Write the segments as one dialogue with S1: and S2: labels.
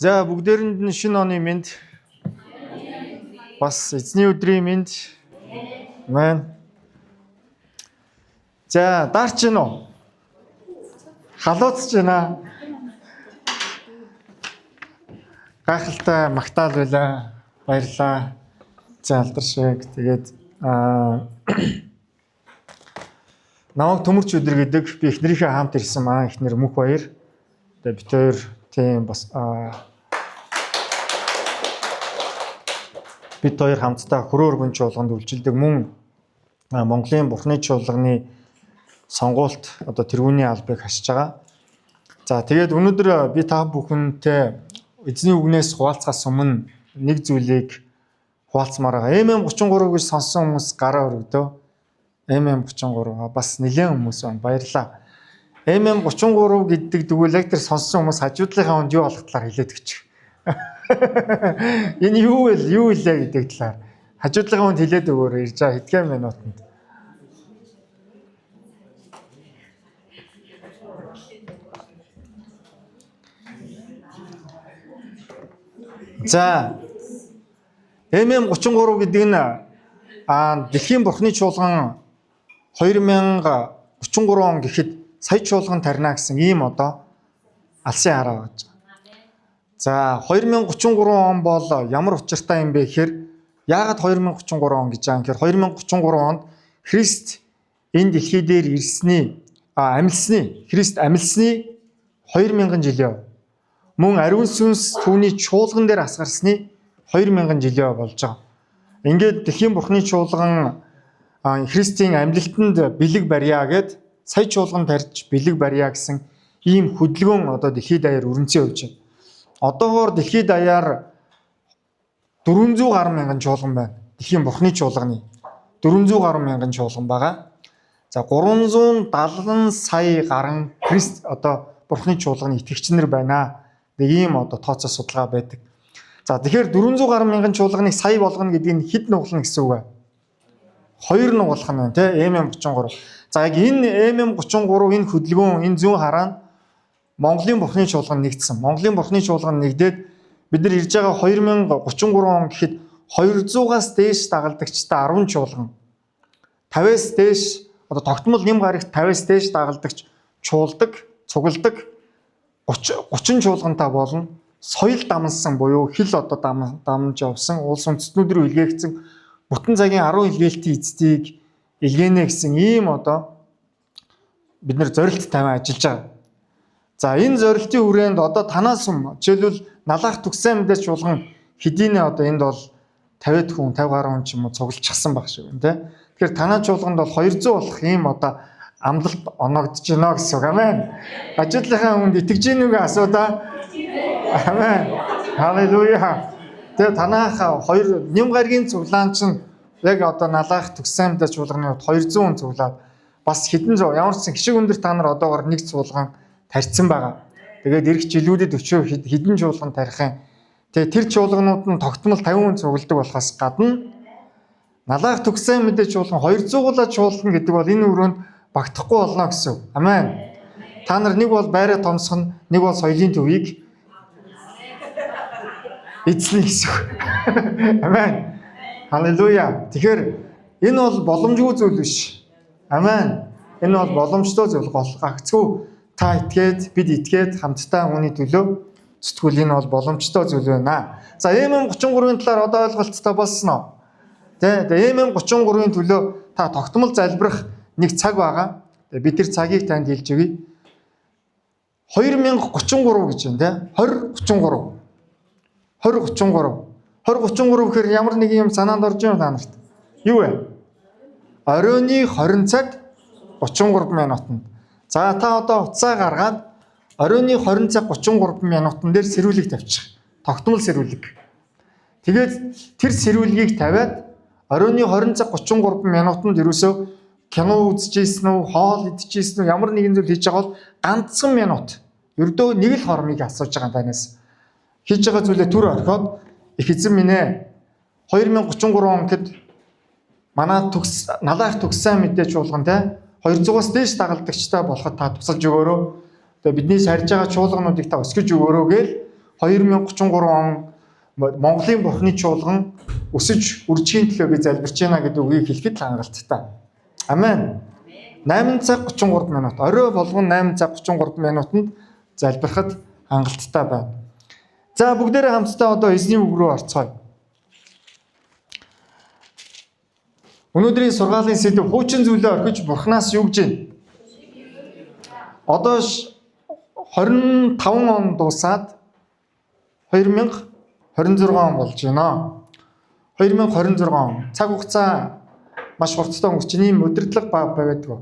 S1: За бүгдээрэнд нь шинэ оны мэнд бас эзний өдрийн мэнд. Амен. За даарч гин үү? Халууцж байна. Гайхалтай магтаал байлаа. Баярлаа. За алдаршиг. Тэгээд намайг Төмөрч өдөр гэдэг би эхнэрийнхээ хамт ирсэн маа эхнэр Мөнх Баяр. Тэгээд бид хоёр тийм бас бид хоёр хамтдаа хөрөөр гүн чуулганд үйлчилдэг мөн Монголын Бурхны чуулганы сонгуульт одоо тэргүүний албыг хасж байгаа. За тэгээд өнөөдөр би та бүхэнтэй эзний үгнээс хуваалцахаас өмнө нэг зүйлийг хуваалцмаар байгаа. MM33 гэж сонссон хүмүүс гараа өргөдөө. MM33 бас нэлээд хүмүүс байна. Баярлалаа. MM33 гэдэг тэгвэл яг тэр сонссон хүмүүс хажуудлынхаа хүнд юу болох талаар хэлээд өгч. Энэ юу вэ гэдэг талаар хажуудлынхаа хүнд хэлээд өгөөрэй. Ирж байгаа хэдхэн минутанд. За MM33 гэдэг нь Дэлхийн Бурхны чуулган 2033 он гэхэд сая чуулган тарина гэсэн ийм одоо алсын хараа байж байгаа. За 2033 он бол ямар учиртай юм бэ гэхээр яагаад 2033 он гэж байгаа юм гэхээр 2033 онд Христ энэ дэлхий дээр ирсний Христ амьлсны 2000 жилийн мөн ариун сүнс түүний чуулган дээр асгарсны 2000 жилийн болж байгаа. Ингээд Дэлхийн Бурхны чуулган Христийн амьлалтанд бэлэг барья гэд сая чуулган тарьж бэлэг барья гэсэн ийм хөдөлгөөн одоо дэлхийд даяар өрнцөө явж байна. Одоогоор дэлхийд даяар 400 гаруй мянган чуулган байна. Дэлхийн Бурхны чуулганы 400 гаруй мянган чуулган байгаа. За 370 сая гаруй Христ одоо Бурхны чуулганы итгэгчнэр байна. Ийм одоо тооцоо судалгаа байдаг. За тэгэхээр 400 гаруй мянган чуулганыг сая болгоно гэдэг нь хэд нугална гэсэн үг вэ? 2 нугалах нь байна тий MM33. За яг энэ MM33 энэ хөдөлгөөн энэ зүүн хараа нь Монголын Бурхны чуулган нэгдсэн. Монголын Бурхны чуулган нэгдээд бид нар ирж байгаа 2033 он гэхэд 200-аас дээш дагалдагчтай 10 чуулган. 50-аас дээш одоо тогтмол нэм гарагт 50-аас дээш дагалдагч чуулдаг, цугладаг 30 чуулгантай болно. Соёл дамнсан буюу хил одоо дамж явсан улс үндэстнүүд рүү илгээгдсэн бүтэн цагийн 10 илгээлтийн эцдийг илгээнэ гэсэн ийм одоо бид нэр зорилт тавиан ажиллаж байгаа. За энэ зорилтын хүрээнд одоо танаас жишээлбэл налаах төгсөн мэдээж чуулган хэдийнэ одоо энд бол 50 хүн 50 гаруй хүн ч юм уу цуглчихсан баг шиг байна тий. Тэгэхээр танаа чуулганд бол 200 болох ийм одоо амлалт оногдож байна гэсэн үг амин. Ажлынхаа хүнд итгэж гин үгээ асуудаа. Амен. Халелуя. Тэгээ танаахаа нэм гаргийн цуглаан чинь яг одоо налаах төгсөн мэдээж чуулганы хувьд 200 хүн цуглаад бас хэдэн зуун ямар ч гişиг өндөр та нар одоогоор нэг цуулган тарьсан байгаа. Тэгээд эх жилүүдэд өчөө хэдэн чуулган тарихын. Тэгээ тэр чуулганууд нь тогтмол 50 хүн цугладаг болохоос гадна налаах төгсөн мэдээж чуулган 200-уулаа чуулган гэдэг бол энэ өрөөнд багтахгүй болно гэсэн. Амен. Та нар нэг бол байраа томсгоно, нэг бол соёлын төвийг эзлэх гэсэн. Амен. Халелуя. Тэгэхээр энэ бол боломжгүй зүйл биш. Амен. Энэ бол боломжтой зүйл гагцгүй та итгээд бид итгээд хамтдаа үүний төлөө зүтгүүл энэ бол боломжтой зүйл байна. За MM33-ын талаар одоо ойлголттой болсон уу? Тэгээ MM33-ын төлөө та тогтмол залбирах нэг цаг байгаа. Бид тэр цагийг танд хэлж өгье. 2033 гэж байна тий. 2033 гэхээр ямар нэг юм санаанд орж байна та нарт. Юу вэ? Оройны 20 цаг 33 минутанд. За та одоо уцаа гаргаад оройны 20 цаг 33 минутан дээр сэрүүлэг тавьчих. Тогтмол сэрүүлэг. Тэгээд тэр сэрүүлгийг тавиад оройны 20 цаг 33 минутанд ерөөсөө кино үзчихсэн үү, хоол идчихсэн үү, ямар нэгэн зүйл хийж байгаа бол ганцхан минут. Ердөө нэг л хормыг асууж байгаа танаас. Хийж байгаа зүйлээ түр орхиод их эзэн минь ээ 2033 он гэд манай налаах төгсөн мэдээж чуулган те 200-аас дээш дагалдагчтай болоход та тусалж өгөөрөө. Тэгээ бидний сарж байгаа чуулгануудыг та өсгөж өгөөрөө гээл 2033 он Монголын бурхны чуулган өсөж үржихийн төлөө би залбирч байна гэдэг үгийг хэлэхэд хангалттай. Амен. 8 цаг 33 минут. Орой болгон 8 цаг 33 минутанд залбирахад хангалттай байна. За бүгдээрээ хамтдаа одоо эзний үг рүү орцгоё. Өнөөдрийн сургаалын сэдэв хуучин зүйлээ орхиж бурхнаас юу гэж байна? Одоо 25 он дуусаад 2026 он болж байна. 2026 он. Цаг хугацаа маш хурдтай өнгөрч ийм удирдлага баг байдаг.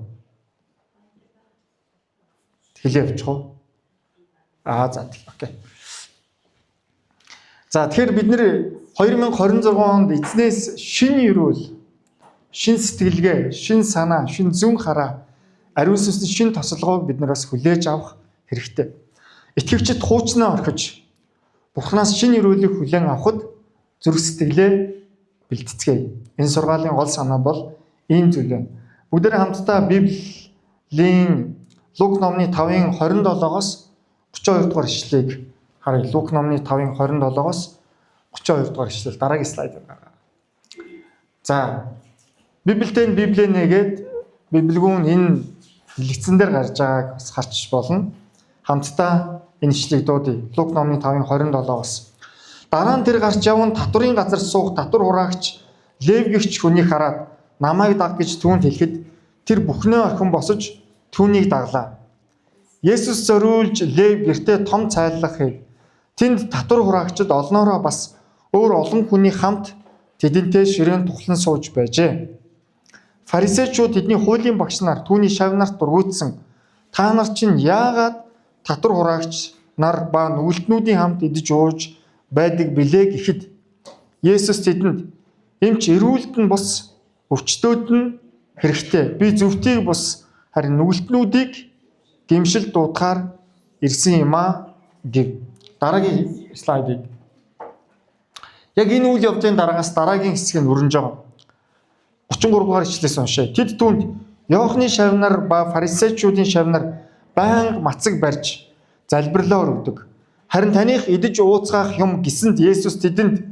S1: Хэлээ явчих уу? За окей. За тэгэхээр бид нэр 2026 онд эзнээс шинэ өрөөл, шинэ сэтгэлгээ, шинэ санаа, шинэ зүн хараа, ариун сүнсний шинэ тослогоог бид нараас хүлээж авах хэрэгтэй. Итгэгчид хуучнаа орхиж Бурханаас шинэ өрөөлийг хүлээн авахд зүрх сэтгэлээ бэлтгэцгээе. Энэ сургаалын гол санаа бол ийм зүйл байна. Бүгдээрээ хамтдаа Библийн Лук номны 5-ын 27-оос 32 дугаар ишлэгийг харъя. Лук номны 5-ын 27-оос 32 дугаар ишлэл дараагийн слайд байна. За Библиэд Библиэнэгээд Библигүүн энэ хэлэгцэн дээр гарч байгааг бас харч болно. Хамтдаа энэ ишлэгийг дуудъя. Лук номны 5-ын 27-оос. Дараа нь тэр гарч явсан татврын газар суух татвар хураагч Лев гэгч хүнийг хараад намайг даг гэж түүнд хэлэхэд тэр бүхнээ орхин босож түүнийг даглаа. Есүс зориулж Лев гэртээ том цайллах хийв. Тэнд татвар хураагчид олноороо бас өөр олон хүний хамт тэдэнтэй ширээн тухлан сууж байжээ. Фарисеучуд тэдний хуулийн багш нар түүний шавнарт дургуутсан. Та нар чинь яагаад татвар хураагч нар ба нүгэлтнүүдийн хамт идэж ууж байдаг билээ гэхэд Есүс тэдэнд эмч эрүүлд нь бус өвчтөөд нь хэрэгтэй. Би зөвхтийг бус харин нүгэлтнүүдийг гэмшил дуудахаар ирсэн юм а гэв. Дараагийн слайдыг. Яг энэ үйл явдлын дараагаас дараагийн хэсэг нь өрнөж байгаа. 33 дугаар ишлээс уншъя. Тэд түүнд Иохны шавнар ба фарисеучуудын шавнар байнга мацаг барьж залбирлаар өгдөг. Харин таних идэж ууцгаах юм гэсэнд Есүс тэдэнд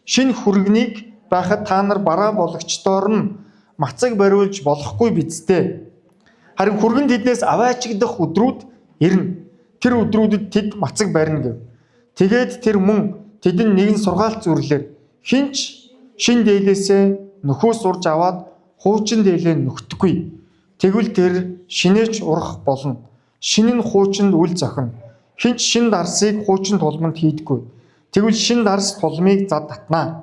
S1: шинэ хүргэнийг байхад та нар бараа бологчдоор нь мацаг бариулж болохгүй бидтэй. Харин хүргэн тэднээс аваачигдах өдрүүд ирнэ. Тэр өдрүүдэд тэд мацаг барина гэв. Тэгээд тэр мөн тэдэнд нэгэн сургаалт зүрлэлээр хинч шин дээлээсээ нөхөөс урж аваад хуучин дээлээ нөхдөхгүй. Тэгвэл тэр шинээч урах болно. Шинэ нь хуучинд үл зохино. Хинч шин дарсыг хуучин тулманд хийдэггүй. Тэгвэл шин дарс тулмыг зад татнаа.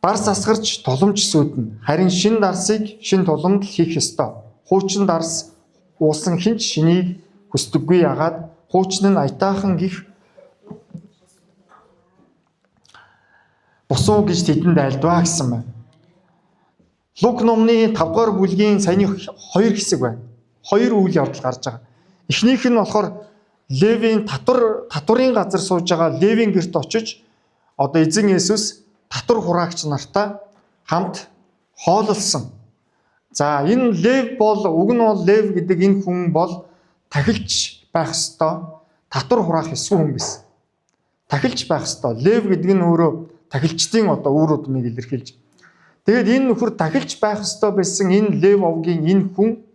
S1: Дарс асгарч тулмж сүйднэ. Харин шин дарсыг шин тулманд л хийх ёстой. Хуучин дарс уусан хинч шинийг хүсдэггүй ягаад хуучин нь аятаахан гих босуу гэж тэдэнд айлдваа гэсэн байна. Лук номны 5 дугаар бүлгийн саяны 2 хэсэг байна. 2 үйл явдал гарч байгаа. Эхнийх нь болохоор Левийн татврын газар сууж байгаа Левийн гэрт очиж одоо эзэн Есүс татвар хураагч нартай хамт хооллсон. За энэ Лев бол уг нь бол Лев гэдэг энэ хүн бол тахилч байх ёстой. Татвар хураах ёсгүй хүн байсан. Тахилч байх ёстой. Лев гэдэг нь өөрөө тахилчдын одоо үр удмыг илэрхийлж. Тэгээд энэ нөхөр тахилч байх ёстой байсан энэ Лев овгийн энэ хүн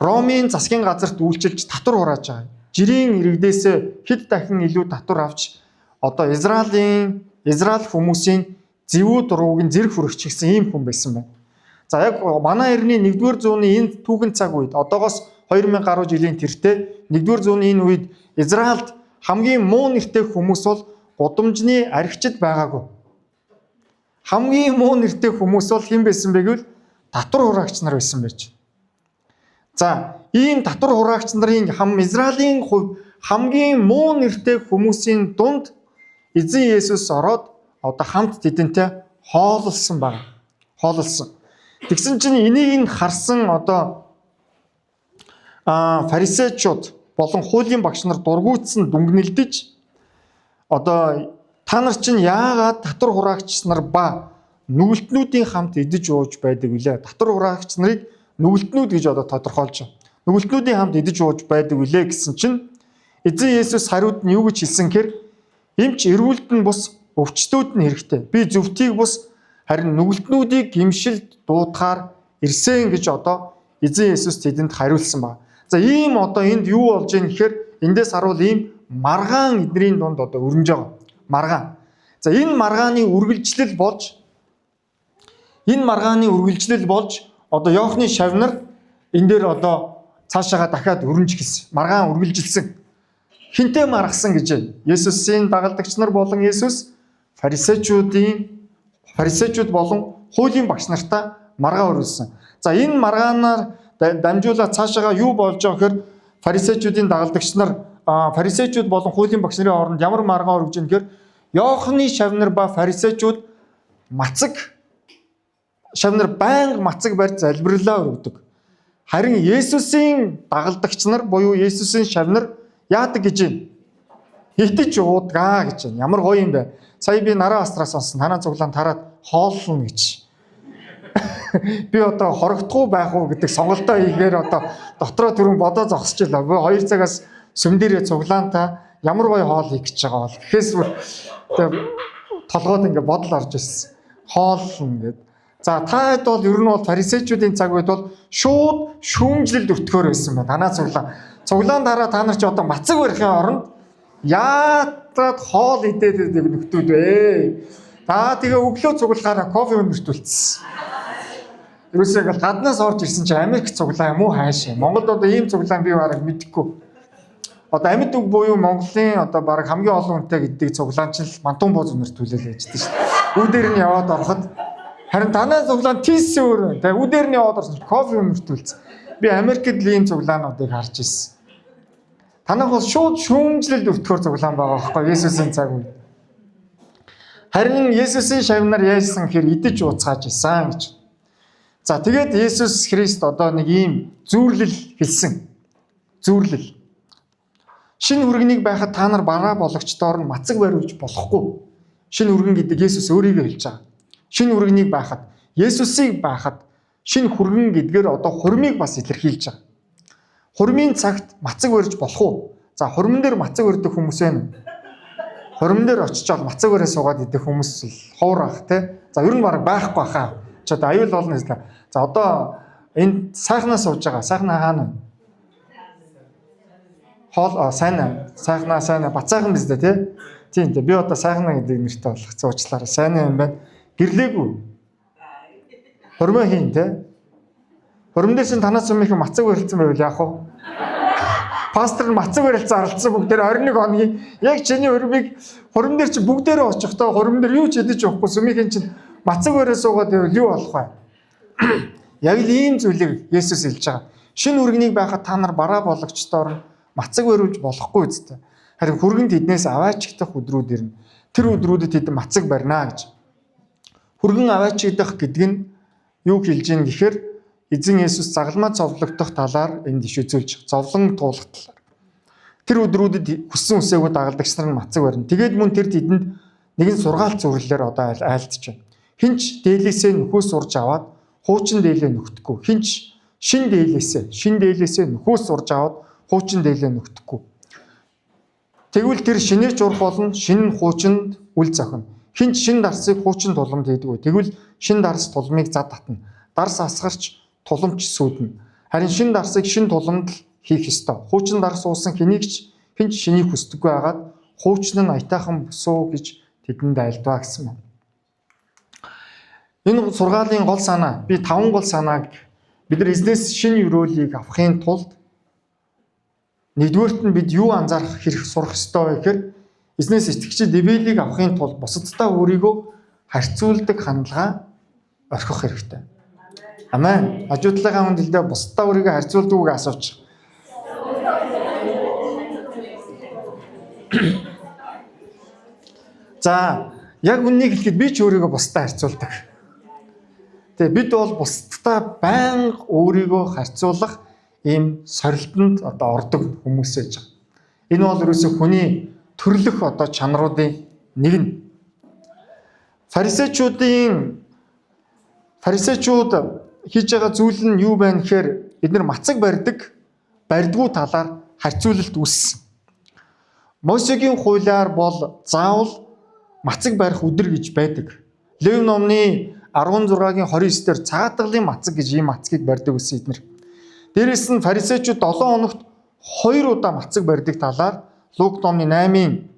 S1: Ромын засгийн газарт үйлчилж татвар хурааж байгаа. Жирийн иргэдээс хэд дахин илүү татвар авч одоо Израиль хүмүүсийн зэвүү дурууг нь зэрэг хүргэж гисэн ийм хүн байсан байна. За яг манай эртний 1-р зууны энэ түүхэн цаг үед одоогоос 2000 гаруй жилийн тэртээ 1-р зууны энэ үед Израильд хамгийн муу нэртэй хүмүүс бол гудамжны архичд байгаагүй. Хамгийн муу нэртэй хүмүүс бол хэн байсан бэ гэвэл татвар хураагч нар байсан байж. За ийм татвар хураагч нарын Израилийн хувь хамгийн муу нэртэй хүмүүсийн дунд эзэн Есүс ороод одоо хамт тэдэнтэй хооллсон байна. Хооллсон. Тэгсэн чинь энийг харсан одоо фарисеучуд болон хуулийн багш нар дургуутсан дүнгнэлдэж одоо та нар чинь яагаад татвар хураагч нар ба нүгэлтнүүдийн хамт идэж ууж байдаг вүлээ? Татвар хураагч нарыг нүгэлтнүүд гэж одоо тодорхойлж байна. Нүгэлтнүүдийн хамт идэж ууж байдаг вүлээ гэсэн чинь Эзэн Есүс хариуд нь юу гэж хэлсэн гэхээр эмч эрүүлд нь бус өвчтүүд нь хэрэгтэй. Би зөвхтийг бус харин нүгэлтнүүдийг гимшилд дуудахаар ирсэн гэж одоо эзэн Есүс тэдэнд хариулсан ба. За ийм одоо энд юу болж ийм гэхээр эндээс харуул ийм маргаан эдний дунд одоо өрнөж байгаа. Маргаан. За энэ маргааны үргэлжлэл болж одоо Иохны шавнар энэ дээр одоо цаашаага дахиад өрнөж гисэн. Маргаан үргэлжилсэн. Хинтээ маргасан гэж байна. Есүсийн дагалдагч нар болон Есүс фарисеучуд болон хуулийн багш нартаа маргаа өргөсөн. За энэ маргаанаар дамжуулаад цаашаага юу болж байгаа гэхээр фарисеучуудын дагалдагч нар фарисеучуд болон хуулийн багш нарын хооронд ямар маргаа өргөж байгаа гэхээр Иохны шавнар ба фарисеучуд шавнар байнга мацаг барьж залбирлаа өргөдөг. Харин Есүсийн дагалдагч нар буюу Есүсийн шавнар яадаг гэж юм? Хитэж уудгаа гэж байна. Ямар гоё юм бэ? Сая би нараа астраас сонсон. Танаа цуглаан тараад хооллно гэж. Би одоо хорогдохгүй байх уу гэдэг сонголтоо хийхээр одоо дотроо түрэн бодоо зогсчихлаа. Би 2 цагаас сүм дээрээ цуглаантаа ямар гоё хоол хийх гэж байгаа бол. Гэхээс бүр толгойд ингээ бодол орж ирсэн. Хооллно гэд. За та хэд бол ер нь бол фарисеучуудын цаг үед бол шууд шүүмжлэлд өртгөөр байсан байна. Танаа цуглаан дараа та нар ч одоо мацаг барихын оронд яагаад хоол идээд нөхдүүд вэ? Тэгээ өглөө цуглахаараа кофе мөртүүлсэн. Ерөөсөө ингээл гаднаас орж ирсэн чинь Америк цуглаа юм уу хаашаа? Монголд одоо ийм цуглаан би бараг мэдэхгүй. Одоо амьд үг буюу Монголын одоо бараг хамгийн олон хүнтэй гэдэг цуглаан чинь мантун бууз мөртүүлэл байж дээ шүү дээ. Үүдээр нь яваад ороход харин танаа цуглаан тийс өөр. Тэгээ үүдээр нь яваад орсон кофе мөртүүлсэн. Би Америкт л ийм цуглаануудыг харж ирсэн. Танах бол шууд шүүмжлэлд өртгөхөр цуглаан байгаа байхгүй Есүсийн цаг үед. Харин Есүсийн шавнар яасан гэхээр идэж ууцгааж исэн гэж. За тэгээд Есүс Христ одоо нэг ийм зүүрлэл хэлсэн. Зүүрлэл. Шинэ хүргэнийг байхад та нар бараа бологчдоор нь мацаг бариулж болохгүй. Шинэ хүргэн гэдэг Есүс өөрийгөө хэлж байгаа. Шинэ хүргэнийг байхад, Есүсийг байхад шинэ хүргэн гэдгээр одоо хурмыг бас илэрхийлж байгаа. Хурмын цагт мацаг барьж болох уу? За хурман дээр мацаг барьдаг хүмүүс байна. Хурман дээр очичоод мацаг бараа суугаад идэх хүмүүс л ховор ах те. За ер нь бараг байхгүй хаа. Ч одоо аюул болно гэсэн. За одоо энд сайхнаа сууж байгаа. Сайхнаа хаана вэ? Хоол сайхнаа бацаахан биз дээ тий. Тийм би одоо сайхнаа гэдэг нэртэй болох зуучлаараа сайнаа юм байна. Гэрлээгүй. Хурмаа хийн тий. Хурман дээр чинь танаас өмнөх мацаг барилсан байвал яах вэ? Пастор нь мацаг барилсан аралцсан бүгдээр 21 хоногийн яг чиний хурмыг хурман дээр чинь бүгдээрээ очихдоо хурман дээр юу ч идэж явахгүй сүмийнхэн чинь мацаг бариа суугаад байвал юу болох вэ? Яг л ийм зүйлийг Есүс хэлж байгаа. Шинэ хүргэнийг байхад та нар бараа бологчдоор мацаг бариулж болохгүй үстэй. Харин хүргэнд эднээс аваачигдах өдрүүд ирнэ. Тэр өдрүүдэд тэд мацаг барина гэж. Хүргэн аваачигдах гэдэг нь юу хэлж ийн гэхээр эзэн Есүс загалмаа зовлогдох талаар энд иш үзүүлж зовлон туулах талаар. Тэр өдрүүдэд хүссэн үсээгөө дагалдагч нар нь мацаг барина. Тэгээд мөн тэр тэдэнд нэгэн сургаалт зүрлэлээр одоо айлтж байна. Хинч дээлээсээ нөхөөс сурж аваад хуучин дээлээ нөхдөхгүй. Хинч шин дээлээсээ нөхөөс сурж аваад хуучин дээлээ нөхдөхгүй. Тэгвэл тэр шинээр журах болно, шинэ хуучинд үл зохино. Хинч шин дарсыг хуучин тулгамд хийдэг. Тэгвэл шин дарс тулмыг зад татна. Дарс асгарч туламж сүүднэ. Харин шин дарсыг шин тулгамд хийх ёстой. Хуучин дарс уусан хинч шинийг хүсдэггүй байгаад хуучин нь аятайхан босуу гэж тэдэнд айлдваа гэсэн байна. Энэ сургаалын гол санаа би 5 гол санааг бид нар эзнээс шинэ өрөөлийг авахын тулд нэгдүгээрт нь бид юу анзаарах хэрэг сурах ёстой вэ гэхээр эзнээс итгэгчид Библийг авахын тулд бусадтай өөрийгөө харьцуулдаг хандлага орхих хэрэгтэй. Амен. Хажуудлынхаа хүндэлдээ бусдаа өөрийгөө харьцуулдаг үг асууж. За, яг үннийг хэлэхэд би ч өөрийгөө бусдаа харьцуулдаг. Тэгээ бид бол бусдаа байнга өөрийгөө харьцуулах ийм сорилтонд одоо ордог хүмүүс байж байгаа. Энэ бол ерөөсөө хүний төрлөх одоо чанаруудын нэг нь. Фарисеучуд хийж байгаа зүйл нь юу байна гэхээр эдгээр мацаг барьдгүй талаар харьцуулалт үүссэн. Мосегийн хуулиар бол заавал мацаг барих өдөр гэж байдаг. Лев номны 16-гийн 29 дээр цагаатгалын мацаг гэж ийм мацгийг барьдаг гэсэн эднэр. Дээрээс нь фарисеучуд 7 хоногт 2 удаа мацаг барьдаг талаар Лук номны 8-ийн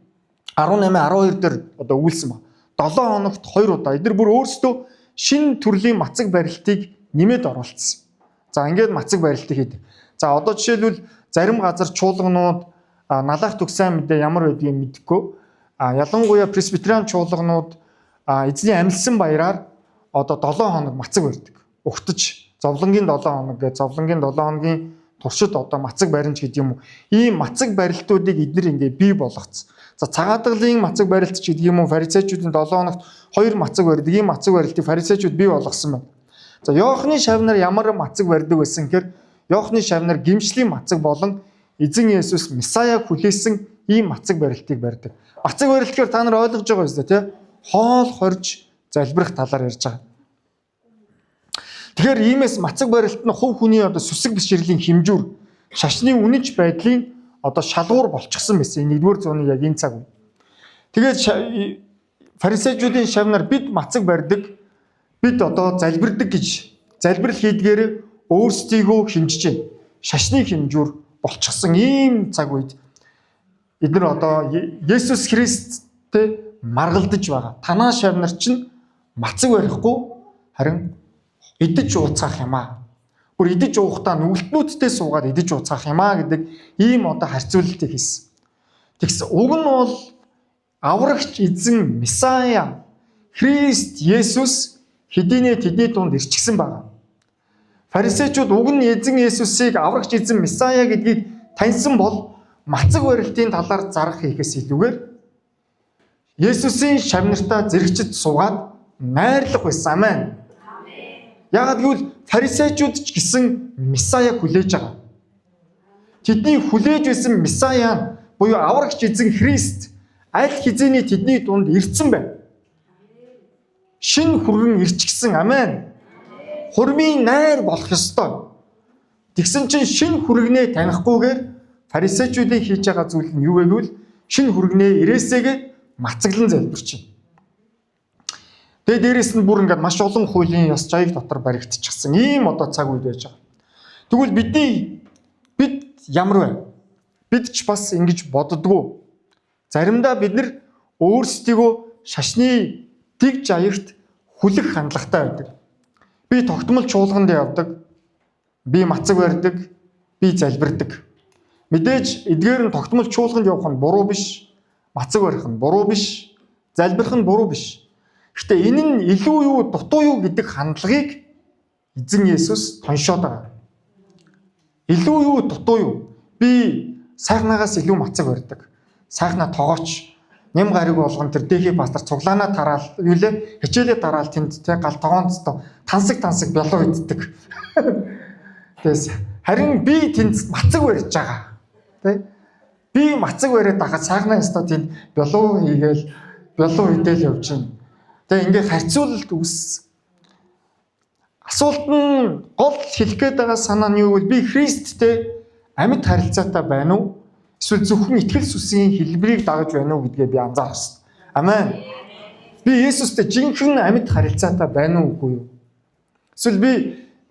S1: 18-12 дээр одоо үйлсэн ба. 7 хоногт 2 удаа эдгээр бүр өөрсдөө шинэ төрлийн мацаг барилтыг нэмээд оруулсан. За ингээд мацаг барилтыг хийдэг. За одоо жишээлбэл зарим газар чуулганууд налах төгсөн мэдээ ямар байдгийг мэдэхгүй. Ялангуяа пресбитериан чуулганууд эзний амьлсан баяраар одоо 7 хоног мацаг барьдаг. Угтаж зовлонгийн 7 хоног гэж зовлонгийн 7 хоногийн туршид одоо мацаг баримж гэдэг юм уу. Ийм мацаг барилтуудыг эдгээр ингээ бий болгоцсон. За цагаатгалын мацаг барилт ч гэдэг юм уу фарисеучуудын 7 хоногт 2 мацаг барьдаг. Ийм мацаг барилтыг фарисеучуд бий болгосон байна. За Иохны шавнаар ямар мацаг барьдаг байсан гэхээр Иохны шавнаар гимшлийн мацаг болон эзэн Есүс Месаяг хүлээсэн ийм мацаг барилтыг барьдаг. Мацаг барилт гэхээр та нар ойлгож байгаа юм шүү дээ, тий? Хоол хорж залбирах талаар ярьж байгаа. Тэгэхээр иймээс мацаг барилт нь хувь хүний одоо сүсэг бишрлийн хэмжүүр, шашны үнэнч байдлын одоо шалгуур болчихсон байсан. 1-р зууны яг энэ цаг үе. Тэгээд фарисеучуудын шавнаар бид мацаг барьдаг, бид одоо залбирдаг гэж залбирал хийдгээр өөрсдийгөө хэмжиж байна. Шашны хэмжүүр болчихсон ийм цаг үед эдгээр одоо Есүс Христтэй маргалдаж байгаа. Танаа шавнар чинь мацаг барихгүй харин идэж ууцгах юм аа. Бүр идэж уухдаа нүгэлтнүүдтэй суугаад идэж ууцгах юм аа гэдэг ийм одоо харьцуулалтыг хийсэн. Тэгс уг нь бол аврагч эзэн Месая Христ Есүс хэдийнэ тэдний дунд ирчихсэн байна. Фарисеучуд уг нь эзэн Есүсийг аврагч эзэн Месая гэдгийг таньсан бол мацаг барилтын талаар зарах хийхээс илүүгээр Есүсийн шавнартаа зэрэгчд суугаад найрлах байсан. Амен. Яагаад гэвэл фарисеучуд ч гэсэн Месаяг хүлээж байгаа. Тэдний хүлээж байсан Месая буюу аврагч эзэн Христ аль хэзээний тэдний дунд ирсэн байна. Шинэ хүргэн ирчихсэн. Амен. Хурмын найр болох ёстой. Тэгсэн чинь шинэ хүргэнээ танихгүйгээр фарисеучуудын хийж байгаа зүйл нь юу вэ гэвэл шинэ хүргэнээ ирээсээгээ мацаглан залбирч байна. Тэгээд дээрэс нь бүр ингээд маш олон хуулийн ёс жаяг дотор баригдчихсан. Ийм одоо цаг үед байж байгаа. Тэгвэл бид ямар вэ? Бид ч бас ингэж боддгоо. Заримдаа бид нар өөрсдийгөө шашны дэг жаягт хүлэх хандлагатай байдаг. Би тогтмол чуулганд явдаг. Би мацаг барьдаг. Би залбирдаг. Мэдээж эдгээр нь тогтмол чуулганд явах нь буруу биш. Мацаг барих нь буруу биш. Залбирх нь буруу биш. Гэхдээ энэ нь илүү юу дутуу юу гэдэг хандлагыг эзэн Есүс тоншоод байгаа. Илүү юу дутуу юу? Би сайхнаагаас илүү мацаг барьдаг. Сайхнаа тогооч нэм гариг болгон тэр дээхий пастор цуглаанаа тараал юу лээ хичээлээ тараал тэнд тэ гал тогоонцтой тансаг бялуу иддэг. Тэгээс харин би тэнд мацаг барьж байгаа. Тэ? Би мацаг бариад байхад сайхнаа өстой тэнд бялуу хийгээл бялуу идэл явж байна. Тэгээ ингээд харьцуулалт үүссэн. Асуулт нь гол хэлэх гээд байгаа санаа нь юу вэ? Би Христтэй амьд харилцаатай байна уу? Эсвэл зөвхөн итгэл сүсийн хэлбэрийг дагаж байна уу гэдгээ би анзаарах хэрэгтэй. Амен. Би Есүстэй жинхэнэ амьд харилцаатай байна уу үгүй юу? Эсвэл би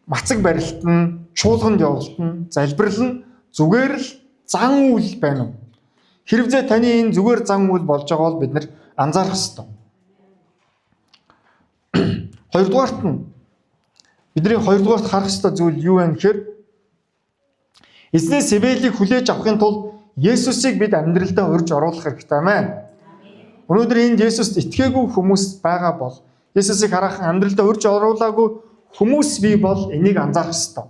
S1: мацаг барилт нь, чуулганд явалт нь, залбирал нь зүгээр л зан үйл байна уу? Хэрвээ таны энэ зүгээр зан үйл болж байгаа бол бид нар анзаарах хэрэгтэй. Хоёрдугаарт нь бидний хоёрдугаарт харах ёстой зүйл юу вэ гэхээр эзнээс Севелийг хүлээж авахын тулд Есүсийг бид амьдралдаа урьж оруулах хэрэгтэй. Амен. Өнөөдөр энд Есүст итгээгүй хүмүүс байгаа бол Есүсийг хараахан амьдралдаа урьж оруулаагүй хүмүүс бий бол энийг анзаарах ёстой.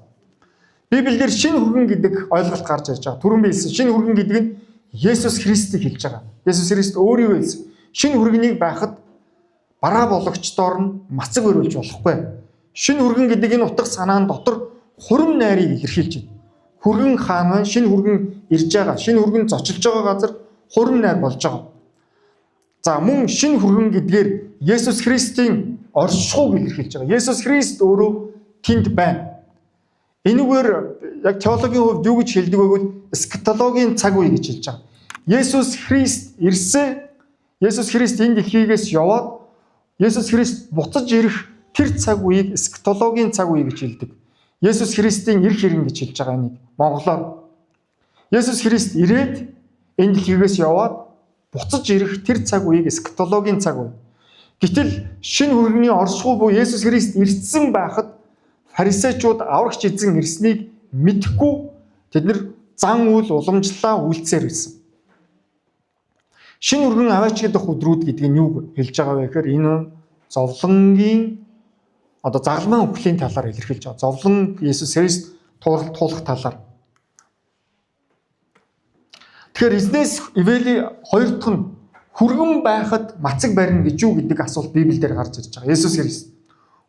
S1: Библиэлд шинэ хүргэн гэдэг ойлголт гарч ирж байгаа. Түрүүн би хэлсэн шинэ хүргэн гэдэг нь Есүс Христийг хэлж байгаа. Есүс Христ өөрийгөө хэлсэн. Шинэ хүргэнийг байхад бараа бологчдоор нь мацаг өрүүлж болохгүй. Шинэ хүргэн гэдэг энэ утга санаан дотор хурим найрыг илэрхийлж байна. Хүргэн хаан шинэ хүргэн ирж байгаа. Шинэ хүргэн зочилж байгаа газар хурим найр болж байгаа. За мөн шинэ хүргэн гэдгээр Есүс Христийн оршихуйг илэрхийлж байгаа. Есүс Христ өөрөө тэнд байна. Энэгээр яг теологийн хувьд юу гэж хэлдэг вэ гэвэл эскатологийн цаг үе гэж хэлж байгаа. Есүс Христ ирсэн. Есүс Христ энэ дэлхийгээс яваад Есүс Христ буцаж ирэх тэр цаг үеийг эскатологийн цаг үе гэж хэлдэг. Есүс Христийн ирэх хэрэг гэж хэлж байгаа нэг монголоор. Есүс Христ ирээд энэ дэлхийгээс яваад буцаж ирэх тэр цаг үеийг эскатологийн цаг үе. Гэтэл шинэ хүргэний оршихуй буюу Есүс Христ ирсэн байхад фарисеучуд аврагч эзэн ирснийг мэдэхгүй тэд нар зан үйл уламжлалаа үйлцээр байсан. Шинэ хүргэн аваач гэдэг өдрүүд гэдэг нь юу хэлж байгаа вэ гэхээр энэ зовлонгийн загалмайн үхлийн талаар илэрхийлж байгаа. Зовлон Есүс Христ туулах талаар. Тэгэхээр эзнээс ивэли хоёр дахь нь хүргэн байхад мацаг барина гэж юу гэдэг асуулт Библиэлд гарч ирж байгаа. Есүс Христ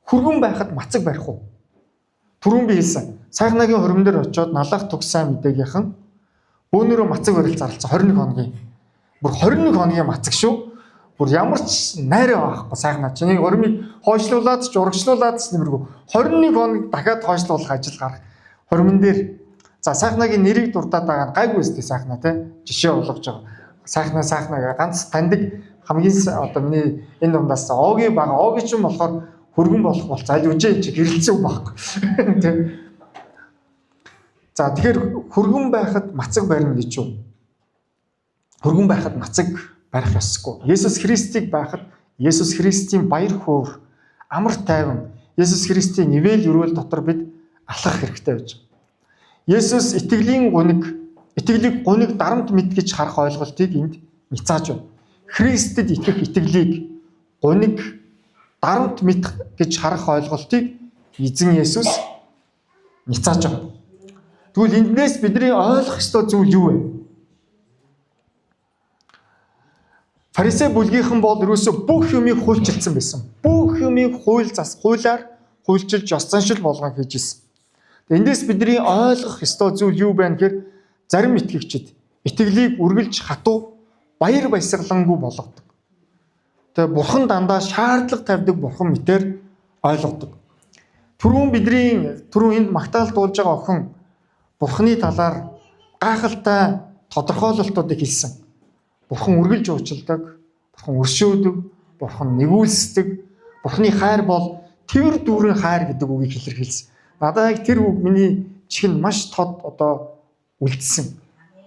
S1: хүргэн байхад мацаг барих уу? Түрүүн би хэлсэн. Сайхнагийн хөрөм дээр очиод налах тугсаа мэдээгийнхэн бөөнөрөө мацаг барилт зарлцсан 21 хоногийн. Бүр 21 хоногийн мацаг шүү. Бүр ямар ч найраа байхгүй сайхнаа. Чиний хөрмийг хойшлуулад ч урагшлуулад ч нэмэргүй 21 хоног дахиад хойшлуулах ажил гарах. Хөрмөн дээр за сайхнагийн нэрийг дурдаад байгаа нь гайгүй өстэй сайхнаа тий. Жишээ болгож байгаа. Сайхнаа ганц таньдаг хамгийн миний энэ дундаас Оги байгаа. Оги ч юм болохоор хөргөн болох болц аль үжээ чи гэрэлцсэн байхгүй. Тий. За тэгэхээр хөргөн байхад мацаг барина гэж юу? Хөргөн байхад мацаг барих ёсгүй. Есүс Христийг байхад Есүс Христийн баяр хөөр, амар тайван, Есүс Христийн ивэл өрөөл дотор бид алхах хэрэгтэй байж байгаа. Есүс итгэлийг гуниг дарамт мэд гэж харах ойлголтыг энд нцааж байна. Христэд итгэх итгэлийг гуниг дарамт мэд гэж харах ойлголтыг эзэн Есүс нцааж байгаа. Тэгвэл энднээс бидний ойлгох ёстой зүйл юу вэ? Фарисей бүлгийнхэн бол ерөөсөө бүх юмыг хуульчилсан байсан. Бүх юмыг хуулиар хуульчилж ёс заншил болгон хийж ирсэн. Эндээс бидний ойлгох ёстой зүйл юу байна гэхээр зарим итгэгчид итгэлийг үргэлж хатуу баяр баясгалангүй болгодог. Тэгээ бурхан дандаа шаардлага тавьдаг бурхан мэтэр ойлгодог. Түрүүн энд магтаалд дуулж байгаа охин бурханы талаар гайхалтай тодорхойлолтуудыг хэлсэн. Бурхан үргэлж уучилдаг, бурхан өршөөдөг, бурхан нэгүүлсдэг, бурханы хайр бол тэвэр дүүрэн хайр гэдэг үгийг илэрхийлсэн. Надад яг тэр үг миний чихэнд маш тод үлдсэн.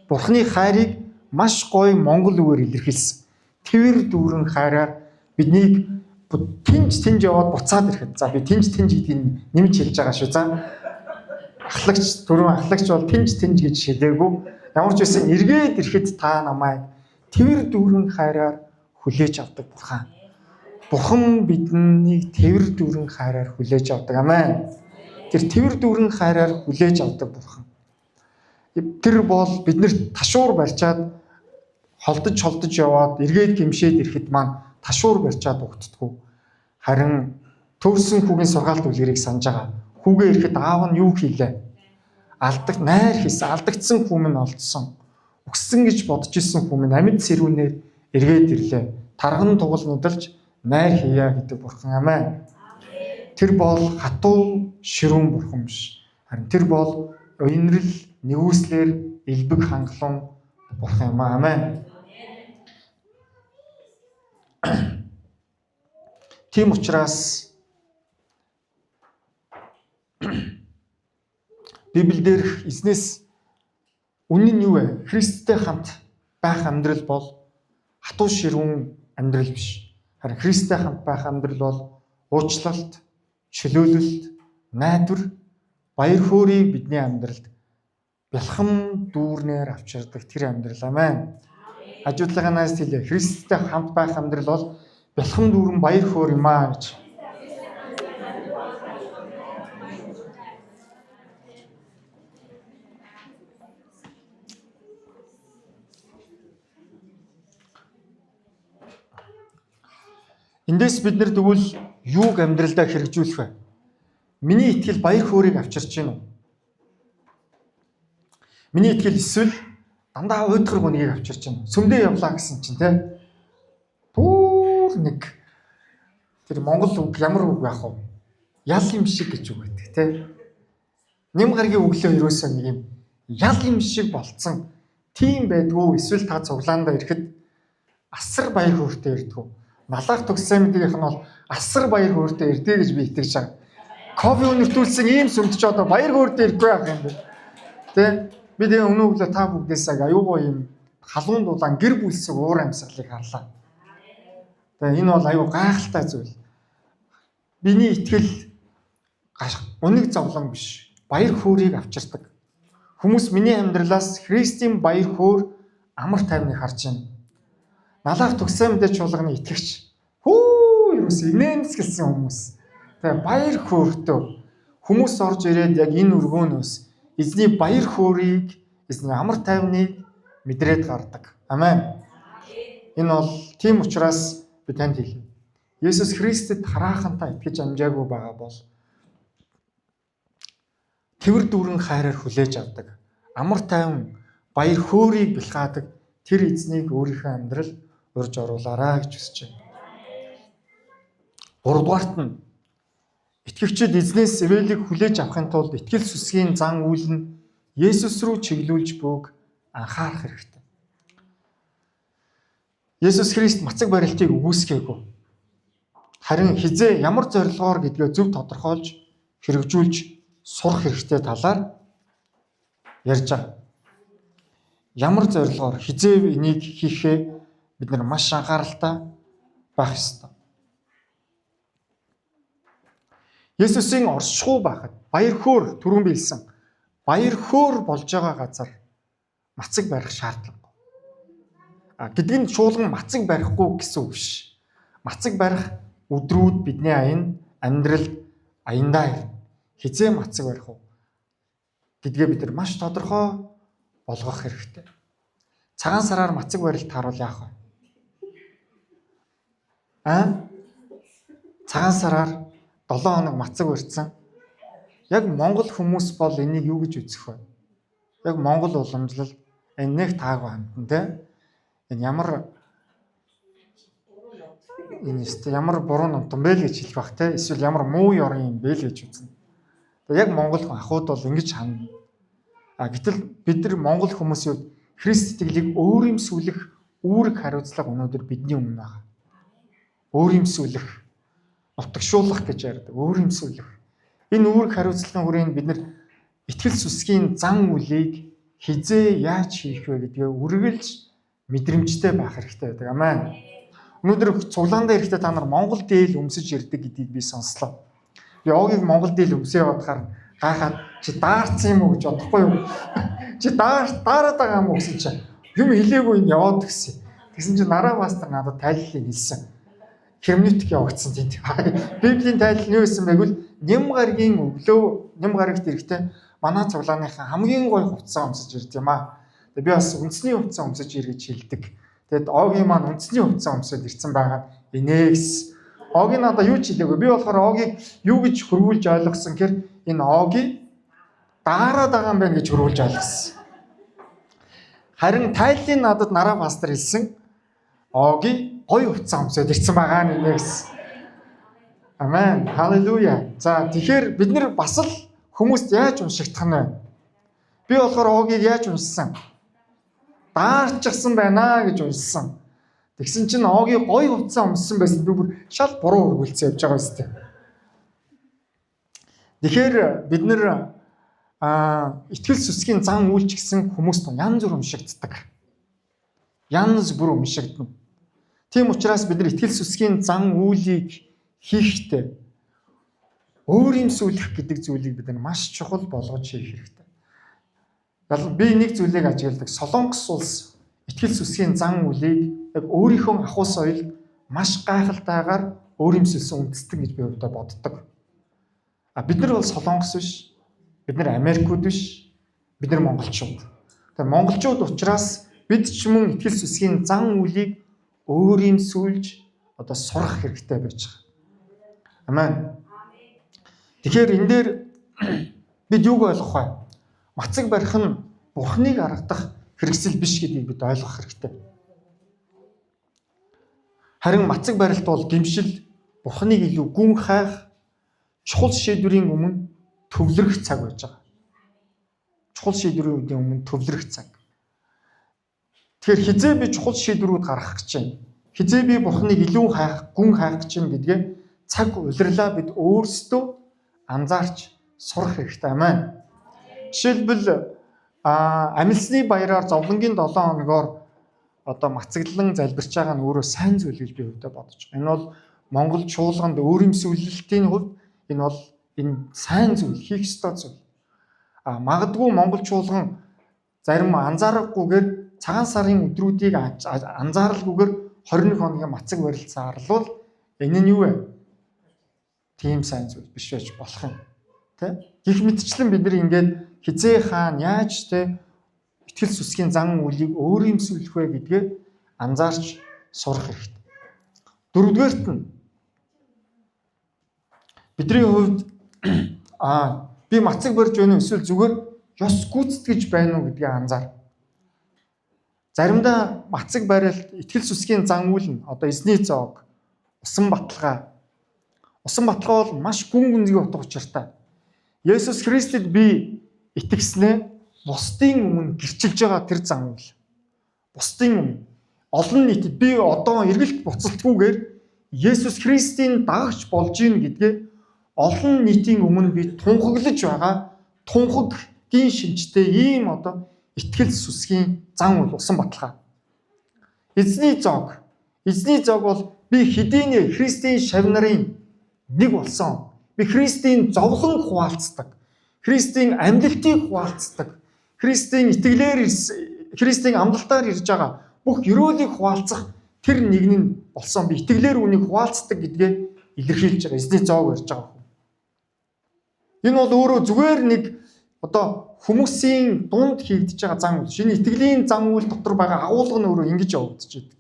S1: Бурханы хайрыг маш гоё монгол үгээр илэрхийлсэн. Тэвэр дүүрэн хайраар биднийг тэнж яваад буцаад ирэхэд. За би тэнж гэдгийг нэмж хэлж байгаа шүү. За ахлагч бол тэнж гэж хэлээгүй. Ямар ч байсан эргээд ирэхэд та намайг тэвэр дүүрэн хайраар хүлээж авдаг бурхан. Бурхан биднийг тэвэр дүүрэн хайраар хүлээж авдаг. Амен. Тэр тэвэр дүүрэн хайраар хүлээж авдаг бурхан. Тэр бол биднэрт ташуур барьчаад холдож яваад эргээд гимшээд ирэхэд маань ташуур барьчаад угтдаггүй. Харин төрсөн хүүгийн сургаалт үлгэрийг санаж байгаа. Хүүгээ ирэхэд аав нь юу хийлээ? Алдагдсан хүү минь олдсон. Өгсөн гэж бодож исэн хүмүүс амьд сэрүүнээр эргээд ирлээ. Тарган тугал нудалж найр хийя гэдэг бурхан. Амен. Тэр бол хатуу ширүүн бурхан биш. Харин тэр бол уянрал нэгүслэр элбэг хангалуун бурхан юм. Амен. Тийм учраас Библиэлд эзнээс үнэн нь юу вэ? Христтэй хамт байх амьдрал бол хатуу ширүүн амьдрал биш. Харин Христтэй хамт байх амьдрал бол уучлалт, чөлөөлөлт, найдвар, баяр хөөргийг бидний амьдралд бэлхэм дүүрнээр авчирдаг тэр амьдрал. Амен. Хажуудлагаанаас хэлээ. Христтэй хамт байх амьдрал бол бэлхэм дүүрэн баяр хөөр юм аа гэж. Эндээс бид нар тэгвэл юуг амьдралдаа хэрэгжүүлэх вэ? Миний итгэл баяр хөөргийг авчирч байна уу? Миний итгэл эсвэл дандаа уйдгар гүнийг авчирч байна. Сүмдээ явлаа гэсэн чинь те. Бүр нэг тэр монгол үг ямар үг байх вэ? Ял юм шиг гэж үг байдаг те. Нэм гаргийн өглөө ерөөсөө нэг юм ял юм шиг болцсон тийм байдгүй. Эсвэл та цуглаандаа ирэхэд асар баяр хөөртэй ирдэг. Налаах төгссөн мэдийнх нь бол асар баяр хөөртэй ирдэг гэж би итгэж байгаа. Кофе өнөртүүлсэн ийм сүмд ч одоо баяр хөөртэй ирэхгүй байх юм бэ. Тэ? Би тэгээ өнөө өглөө та бүгдээс аюугаа ийм халуун дулаан гэр бүлсэг уур амьсгалыг харлаа. Тэгээ энэ бол аюу гайхалтай зүйл. Биний итгэл үнэг зовлон биш. Баяр хөөргийг авчирдаг. Хүмүүс миний амьдралаас Христийн баяр хөөр амар тайвныг харж байна. Налаах төгссөн мэдээ чуулганы итгэгч. Юус инээмсгэлсэн хүмүүс. Тэгээ баяр хөөртэй хүмүүс орж ирээд яг энэ өргөөнөөс эзний баяр хөөргийг, эзний амар тайвныг мэдрээд гардаг. Амен. Энэ бол тийм учраас би танд хэлье. Есүс Христэд хараахантай итгэж амжаагүй байгаа бол тэвэр дүүрэн хайраар хүлээж авдаг. Амар тайван баяр хөөргийг бэлгаадаг тэр эзнийг өөрийнхөө амьдрал урьж оруулаарай гэж хүсэж байна. Гуравдугаарт нь итгэгчид эзнээс эвэлийг хүлээж авахын тулд итгэл сүсгийн зан үйл нь Есүс рүү чиглүүлж буг анхаарах хэрэгтэй. Есүс Христ мацаг барилтыг үүсгээгүй. Харин хизээ ямар зорилгоор гэдгээ зөв тодорхойлж хэрэгжүүлж сурах хэрэгтэй талаар ярьж байгаа. Ямар зорилгоор хизээ энийг хийхээ бид нар маш анхааралтай байх ёстой. Есүсийн оршихуй байхад баяр хөөр түрүүн биелсэн. Баяр хөөр болж байгаа газар мацаг барих шаардлагагүй. Гэдэг нь чуулган мацаг барихгүй гэсэн үг биш. Мацаг барих өдрүүд бидний амьдрал аяндаа ирнэ. Хизээ мацаг барих уу гэдгээ бид нар маш тодорхой болгох хэрэгтэй. Цагаан сараар мацаг барилт харуул яах вэ? Цагаан сараар 7 хоног мацаг барьсан. Яг Монгол хүмүүс бол энийг юу гэж үзэх вэ? Яг Монгол уламжлал энэ нэг таагүй хамтан те. Энэ ямар буруу номтон бэ л гэж хэлэх бах те. Эсвэл ямар муу ёрын юм бэ л гэж үзнэ. Яг Монгол ахуйд бол ингэж хандна. Гэтэл бид нар Монгол хүмүүсийн Христ итгэлийг өөрөмсүүлэх үүрэг хариуцлага өнөөдөр бидний өмнө байгаа. Өөрөмсүүлэх, нутагшуулах гэж ярьдаг. Өөрөмсүүлэх. Энэ үүрэг хариуцлагын хүрээнд бид нар итгэл сүсгийн зан үлийг хизээ яаж хийх вэ гэдгээ үргэлж мэдрэмжтэй байх хэрэгтэй байдаг. Амен. Өнөөдөр цуглаандаа ирэхдээ та нар Монгол дээл өмсөж ирдэг гэдгийг би сонслоо. Би Огийг Монгол дээл өмсөө явахаар гайхаад чи даарсан юм уу гэж бодохгүй юу? Чи дараад байгаа юм уу гэсэн чинь юм хэлээгүй энэ яваад гисэн. Тэгсэн чинь нараа пастор надад тайллыг хэлсэн. Херменевтик явагдсан тийм. Библийн тайлал нь юу гэсэн бэ гэвэл нэм гаргийн өглөө нэм гарагт ирэхдээ манай цуглааныхаа хамгийн гоё хувцас өмсөж ирд юм аа. Тэгээ би бас үндэсний хувцас өмсөж ир гэж хэлдэг. Тэгэд Огийн маань үндэсний хувцас өмсөж ирсэн байгаа. Инээс Огийн надаа юу ч хэлээгүй. Би болохоор Огийг юу гэж хөрвүүлж ойлгосон гэхээр энэ Огийн даараад байгаа юм байна гэж хөрвүүлж ойлгосон. Харин тайллын надад нараа пастор хэлсэн Огийн гоё хувцас өмсөж ирсэн байгаа нэмээс. Амен. Халелуя. За тэгэхээр бид нар бас л хүмүүст яаж уншигдах нь вэ? Би болохоор Огийг яаж уншсан? Даарчихсан байна гэж уншсан. Тэгсэн чинь Огийн гоё хувцас өмссөн байсан. Би бүр шал буруу хөрвүүлсэн явж байгаа юм. Тэгэхээр бид нар итгэл сүсгийн зан үйлч гэсэн хүмүүст янз бүр уншигддаг. Янз бүр уншигдана. Тийм учраас бид нар итгэл сүсгийн зан үйлийг хийхдээ өөрөмсүүлэх гэдэг зүйлийг бид нар маш чухал болгож хийх хэрэгтэй. Би нэг зүйлийг ажигладаг. Солонгос улс итгэл сүсгийн зан үйлийг яг өөрийнхөө ахуй соёл маш гайхалтайгаар өөрөмсөлсөн үндэстэн гэж би өөртөө боддог. Бид нар бол Солонгос биш. Бид нар Америкууд биш. Бид нар монголчууд. Тэгэхээр монголчууд учраас бид ч мөн итгэл сүсгийн зан үйлийг өөрөмсүүлж сурах хэрэгтэй байж байгаа. Амен. Тэгэхээр энэ дээр бид юуг ойлгох вэ? Мацаг барих нь Бурхныг аргадах хэрэгсэл биш гэдгийг бид ойлгох хэрэгтэй. Харин мацаг барилт бол гэмшил, Бурхныг илүү гүн хайх, чухал шийдвэрийн өмнө төвлөрөх цаг байж байгаа. Чухал шийдвэрийн өмнө төвлөрөх цаг. Тэгэхээр хизээ би чухал шийдвэрүүд гаргах гэж байна. Хизээ би Бурхныг илүү гүн хайх гэж юм гэдгээ цаг улирлаа бид өөрсдөө анзаарч сурах хэрэгтэй амин. Жишээлбэл амилсны баяраар зовлонгийн 7 хоногоор одоо мацаглан залбирч байгаа нь өөрөө сайн зүйл гэж би өвдө бодож байгаа. Энэ бол Монгол чуулганд өөрөмсөлөлтийн хувьд энэ сайн зүйл, хийх ёстой зүйл. Магадгүй Монгол чуулган зарим анзаарахгүйгээр цагаан сарын өдрүүдийг анзааралгүйгээр 21 хоногийн мацаг барилцаар л энэ нь юу вэ? Тийм сайн зүйл биш байж болох юм. Тэ? Гэх мэтчлэн бид нар ингээд хизээ хаана яаж итгэл сүсгийн зан үйлийг өөрөмсөлөх вэ гэдгээ анзаарч сурах хэрэгтэй. Дөрөвдүгээрт нь бидний хувьд би мацаг барьж байна уу эсвэл зүгээр ёс гүйцэтгэж байна уу гэдгийг анзаар. Заримдаа мацаг барилт итгэл сүсгийн зан үйл нь одоо эзний зоог, усан баталгаа. Усан баталгаа бол маш гүн гүнзгий утга учиртай. Есүс Христэд би итгэснээ бусдын өмнө гэрчилж байгаа тэр зан үйл. Бусдын өмнө олон нийтэд би одоо эргэлт буцалтгүйгээр Есүс Христийн дагагч болж ийн гэдгээ олон нийтийн өмнө би тунхаглаж байгаа тунхагийн шинжтэй ийм одоо итгэл сүсгийн зан үйл усан баталгаа. Эзний зоог бол би хэдийнэ Христийн шав нарын нэг болсон. Би Христийн зовлон хуваалцдаг. Христийн амьдлтыг хуваалцдаг. Христийн итгэлээр Христийн амлалтаар ирж байгаа бүх ёроолыг хуваалцах тэр нэг нь болсон. Би итгэлээр үнийг хуваалцдаг гэдгээ илэрхийлж байгаа. Эзний зоог барьж байгаа. Энэ бол өөрөө зүгээр нэг одоо хүмүүсийн дунд хийгдэж байгаа зан үйл. Шинэ итгэлийн зан үйл дотор байгаа агуулга нь өөрөө ингэж явагдаж байдаг.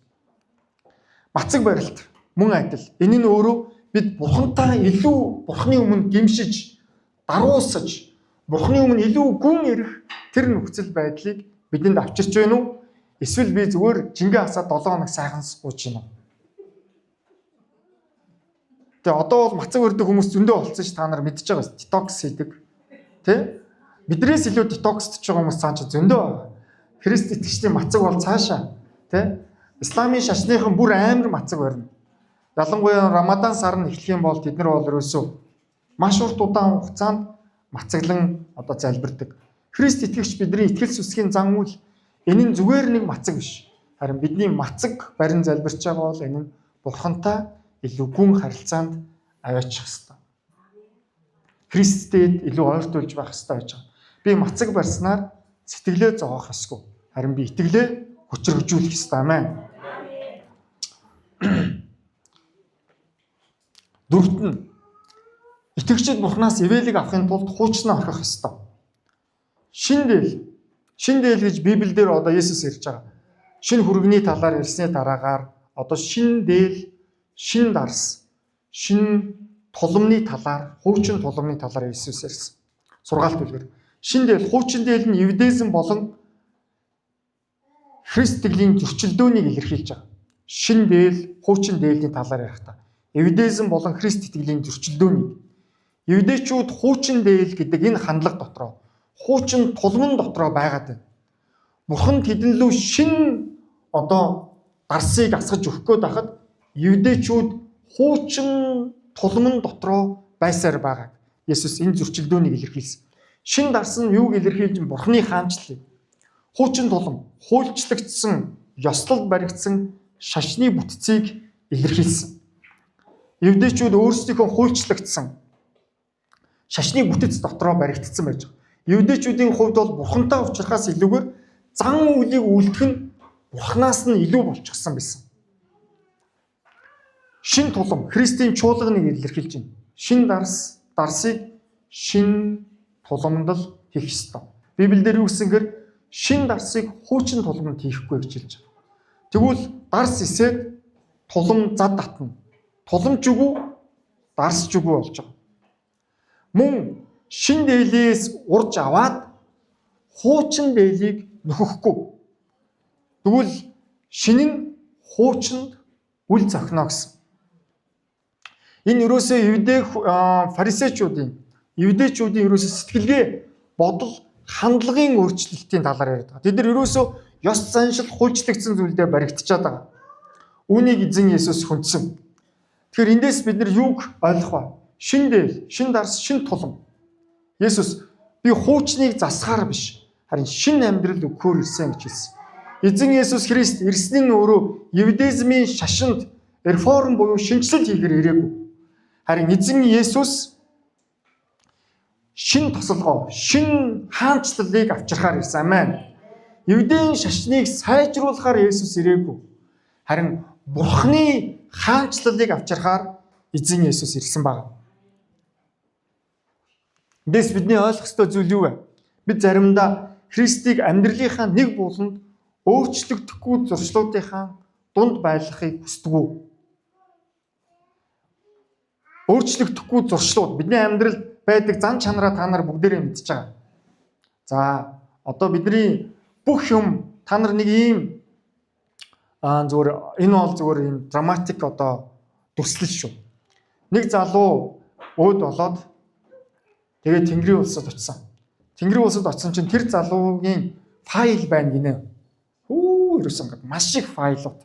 S1: Мацаг барилт мөн адил. Энэ нь өөрөө бид Бурхантай илүү Бурханы өмнө гимшиж, даруусаж, Бурханы өмнө илүү гүн ирэх тэр нөхцөл байдлыг бидэнд авчирч байна уу? Эсвэл би зүгээр жингээ хасаад 7 хоног сайхан сууж байна уу? Тэгээ одоо бол мацаг өрдөг хүмүүс зөндөө болцсон ш та нар мэдчихэж байгаа шүү. Детокс хийдэг. Тэ? Бидрээс илүү детоксдж байгаа хүмүүс цааш зөндөө байгаа. Христ итгэжтийн мацаг бол цаашаа. Тэ? Исламын шашныхан бүр амар мацаг барина. Ялангуяа Рамадан сар нь эхлэх юм бол тэд нар бол ерөөсөө маш урт удаан хугацаанд мацаглан одоо залбирдаг. Христ итгэгч бидний итгэл сүсгийн зан үйл энэ нь зүгээр нэг мацаг биш. Харин бидний мацаг барин залбирч байгаа бол энэ нь Бурхантай илүү гүн харилцаанд аваачих хэвээр. Христэд илүү ойртуулж байх хэвээр байж байгаа. Би мацаг барьснаар сэтгэлээ зоогох ёсгүй. Харин би итгэлээ хүчрхжүүлэх ёстой амин. Дөрөвт нь итгэгчид Бурханаас ивэлийг авахын тулд хуучнаа орхих ёстой. Шин дээл гэж Библиэлд одоо Есүс ярьж байгаа. Шин хүргэний талаар ярьсны дараагаар одоо шин дээл, шин дарс, шин тулмны талаар, хуучин тулмны талаар Есүс ярьсан. Сургаалт үлгэр. Шин дээл, хуучин дээл нь евдээзэн болон Христ итгэлийн зөрчилдөөнийг илэрхийлж байгаа. Шин дээл, хуучин дээлийн талаар ярихдаа евдээзэн болон Христ итгэлийн зөрчилдөөнийг. Евдээчүүд хуучин дээл гэдэг энэ хандлага дотроо, хуучин тулман дотроо байгаад байна. Бурхан тэднлүү шин одоо дарсыг асгаж өгөх гээд байхад евдээчүүд хуучин тулман дотроо байсаар байгаа. Есүс энэ зөрчилдөөнийг илэрхийлсэн. Шин дарс нь юуг илэрхийлж Бурханы хаанчлалыг. Хуучин тулам, хуульчлагдсан, ёслол баригдсан шашны бүтцийг илэрхийлсэн. Евдээчүүд өөрсдийнхөө хуульчлагдсан шашны бүтэц дотроо баригдсан байж байгаа. Евдээчүүдийн хувьд бол Бурхантай уулзрахаас илүүгээр зан үйлийг үлдэх нь Бурханаас нь илүү болчихсон байсан. Шин тулам Христийн чуулганыг илэрхийлж байна. Шин дарсыг шин туламд л хийх ёстой. Библиэлд юу гэсэнгээр шин дарсыг хуучин тулманд хийхгүй гэж хэлж байгаа. Тэгвэл дарс эсээд тулам зад татна. Туламж үгүй, дарс үгүй болж байгаа. Мөн шин дээлээс урж аваад хуучин дээлийг нөхөхгүй. Тэгвэл шин нь хуучинд үл зохино гэсэн. Энэ ерөөсөө фарисеучуудын, евдээчүүдийн ерөөсөө сэтгэлгээ, бодол, хандлагын өөрчлөлтийн талаар яриад байгаа. Тэд нар ерөөсөө ёс заншил хуульчлагдсан зүйлдээ баригдчихад байгаа. Үүнийг эзэн Есүс хүндсэн. Тэгэхээр эндээс бид нар юуг ойлгох вэ? Шин дээл, шин дарс, шин тулам. Есүс би хуучныг засахаар биш, харин шин амьдрал өгөхөөр ирсэн гэж хэлсэн. Эзэн Есүс Христ ирсэн нь өөрөө евдезмийн шашинд реформ буюу шинжилэл хийгээр ирээгүй. Харин эзэн Есүс шин тусалгоо, шин хаанчлалыг авчрахаар ирсэн. Амен. Евдийн шашныг сайжруулахаар Есүс ирээгүй. Харин Бурхны хаанчлалыг авчрахаар эзэн Есүс ирсэн байна. Эндээс бидний ойлгох ёстой зүйл юу вэ? Бид заримдаа Христийг амьдралынхаа нэг буланд өөрчлөгдөхгүй зуршлуудынхаа дунд байлгахыг хүсдэг. Өөрчлөгдөхгүй зуршлууд бидний амьдралд байдаг зан чанараа та нар бүгдээрээ мэдж байгаа. За, одоо бидний бүх юм та нар нэг ийм зүгээр энэ бол зүгээр ийм драматик одоо дүрслэл шүү. Нэг залуу өөд болоод тэгээд Тэнгэрийн улсад очсон. Тэнгэрийн улсад очсон чинь тэр залуугийн файл байна гинэ. Ерөөсөн ингээд маш их файлууд.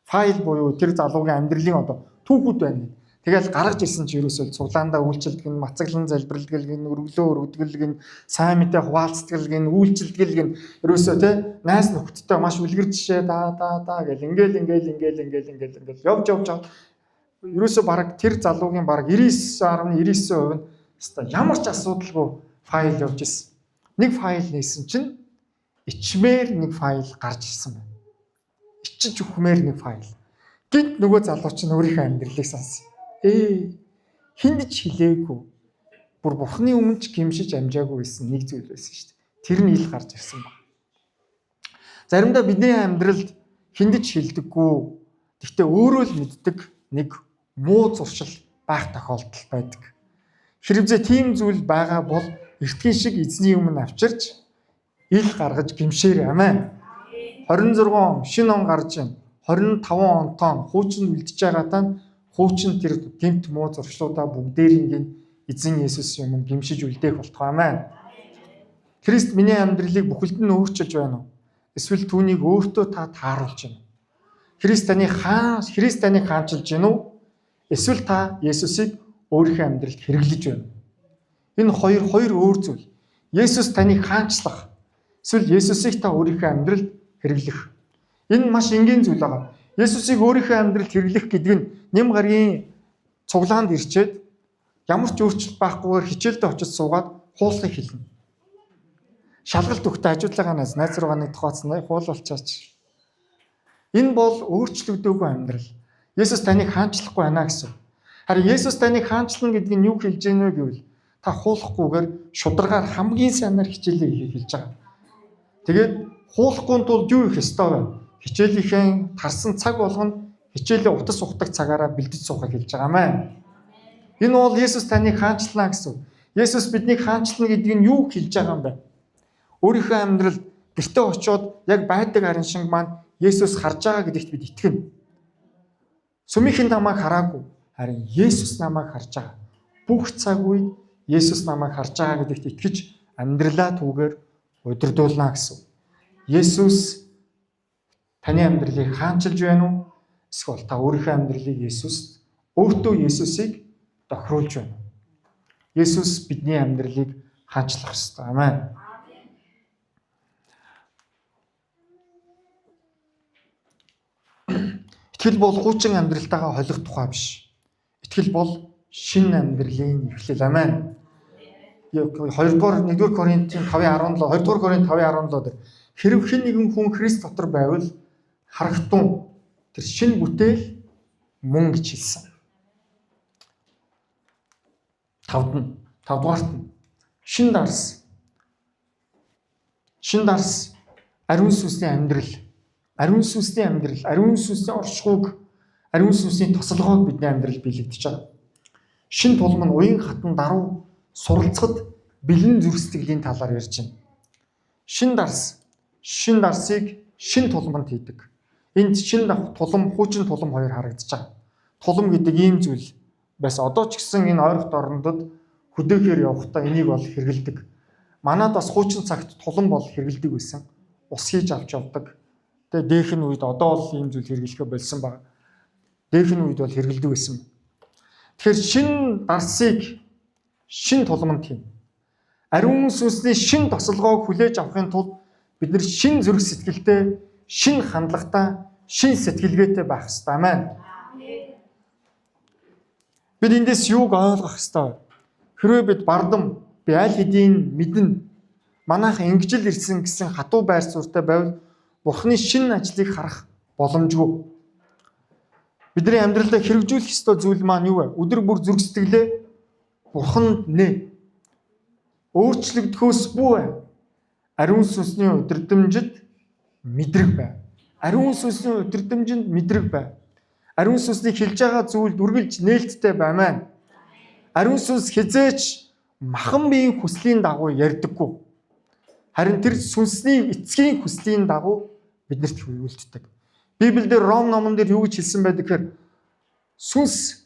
S1: Файл буюу тэр залуугийн амьдралын одоо түүхүүд байна. Тэгэл гаргаж ирсэн чи ерөөсөө цуглаандаа үйлчлдэг нь, мацаглан залбиралдаг нь, өргөлөө өргөдгөлг нь, сайн мэдээ хуваалцдаг нь, үйлчлдэг нь ерөөсөө те найс нөхдөдтэй маш үлгэр жишээ да гэл ингээл явж чад. Ерөөсөө баг тэр залуугийн баг 99.99% нь хэвээр ямар ч асуудалгүй файл явж ирсэн. Нэг файл нээсэн чинь ичмээр нэг файл гарч ирсэн байна. Ичиж өгмээр нэг файл. Гинт нөгөө залуу чинь өөрийнхөө амьдралыг сонсон. Хинд ч хэлээгүй. Бүр Бурхны өмнө ч гимшиж амжаагүй гэсэн нэг зүйл байсан шүү дээ. Тэр нь ил гарч ирсэн баг. Заримдаа бидний амьдралд хинд ч хэлдэггүй. Гэхдээ өөрөө л мэддэг нэг муу зуршил байх тохиолдол байдаг. Хэрвээ тийм зүйл байгаа бол эртхэн шиг эзний өмнө авчирч ил гаргаж гимшээр амин. 26 он шинэ он гарч байна. 25 онтоо хуучин үлдэж байгаадаа хуучин тэр гэмт муу зуршлуудаа бүгдээрийн эзэн Есүсийн өмнө гимшиж үлдээх болтугай амин. Христ миний амьдралыг бүхэлд нь өөрчилж байна уу? Эсвэл түүнийг өөртөө та тааруулж байна уу? Христ таныг хаанчилж байна уу? Эсвэл та Есүсийг өөрийнхөө амьдралд хэрэглэж байна уу? Энэ хоёр өөр зүйл. Есүс таныг хаанчлах, эсвэл Есүсийг та өөрийнхөө амьдралд хэрэглэх. Энэ маш энгийн зүйл байгаа. Есүсийг өөрийнхөө амьдралд хэрэглэх гэдэг нь нэм гаргийн цуглаанд ирчээд ямар ч өөрчлөлт байхгүйгээр хичээлдээ очиж суугаад хуулахыг хэлнэ. Шалгалт өгтөө хажуудлагаанаас найз руугаа нэг тохиолцсон хуулуулчаач. Энэ бол өөрчлөгдөөгүй амьдрал. Есүс таныг хаанчлахгүй байна гэсэн. Харин Есүс таныг хаанчлна гэдэг нь юу хэлж гэнэ вэ гэвэл та хуулахгүйгээр шударгаар хамгийн сайнаар хичээлээ хийх хэлж байгаа. Тэгээд хуулахгүй тулд юу их ёстой вэ? Хичээлийнхээ тарсан цаг болгоно хичээлийн утас ухдаг цагаараа бэлдэж суухыг хэлж байгаа мэн. Энэ бол Есүс таныг хаанчлана гэсэн. Есүс биднийг хаанчлна гэдэг нь юу хэлж байгаа юм бэ? Өөрийнхөө амьдралд гэртээ очиод яг байдаг харин шинг маань Есүс харж байгаа гэдэгт бид итгэнэ. Сүмийнхэн намайг хараагүй, харин Есүс намайг харж байгаа. Бүх цаг үед Есүс намайг харж байгаа гэдэгт итгэж амьдралаа түүгээр удирдуулна гэсэн. Есүс таны амьдралыг хаанчилж байна уу? Эсвэл та өөрийнхөө амьдралыг өөртөө Есүсийг тохируулж байна уу? Есүс бидний амьдралыг хаанчлах ёстой. Амен. Итгэл бол хуучин амьдралтайгаа холих тухай биш. Итгэл бол шинэ амьдралын эхлэл. Амен. 1-р Коринтын 5:17 дээр хэрв хэн нэгэн хүн Христ дотор байвал харагтун тэр шинэ бүтээл мөн гэж хэлсэн. 5-дугаарт нь шин дарс ариун сүнсийн амьдрал, ариун сүнсийн оршихуйг, ариун сүнсийн тослогоог бидний амьдрал биелэгдэж байгаа. Шин тулам нь уян хатан даруй суралцахад бэлэн зүрх-сэтгэлийн талаар ярьж байна. Шин дарсыг шин тулманд хийдэг. Энд шин тулам, хуучин тулам хоёр харагдаж байгаа. Тулам гэдэг ийм зүйл байсан. Одоо ч гэсэн энэ ойролт орнодод хөдөөхээр явахдаа энийг бол хэрэгэлдэг. Манайд бас хуучин цагт тулам бол хэрэгэлдэг байсан. Ус хийж авч явдаг. Тэгээ дээхэн үед одоо бол ийм зүйл хэрэглэхэ болсон баг. Дээхэн үед бол хэрэгэлдэг байсан. Тэгэхээр шин дарсыг шин тулманд хийн. Ариун сүнсний шин тосолгоог хүлээж авахын тулд бид нар шин зүрх сэтгэлтэй, шин хандлагатай, шин сэтгэлгээтэй байх ёстой. Амен. Бид эндээс юуг ойлгох ёстой? Хэрвээ бид бардам, би аль хэдийн мэднэ, манайхан ингэж л ирсэн гэсэн хатуу байр суурьтай байвал Бурхны шин ажлыг харах боломжгүй. Бидний амьдралдаа хэрэгжүүлэх ёстой зүйл маань юу вэ? Өдөр бүр зүрх сэтгэлээ Бурханд нээ. Өөрчлөгдөхөөс бүү. Ариун сүнсний өдөрдмжид мэдрэг бай. Ариун сүнсний өдөрдмжинд мэдрэг бай. Ариун сүнсний хэлж байгаа зүйлд үргэлж нээлттэй баймаа. Ариун сүнс хизээч махан биеийн хүслийн дагуу ярьдаггүй. Харин тэр сүнсний эцгийн хүслийн дагуу биднэрт үйлддэг. Библиэлд Ром номон дээр юу гэж хэлсэн байдаг гэхээр сүнс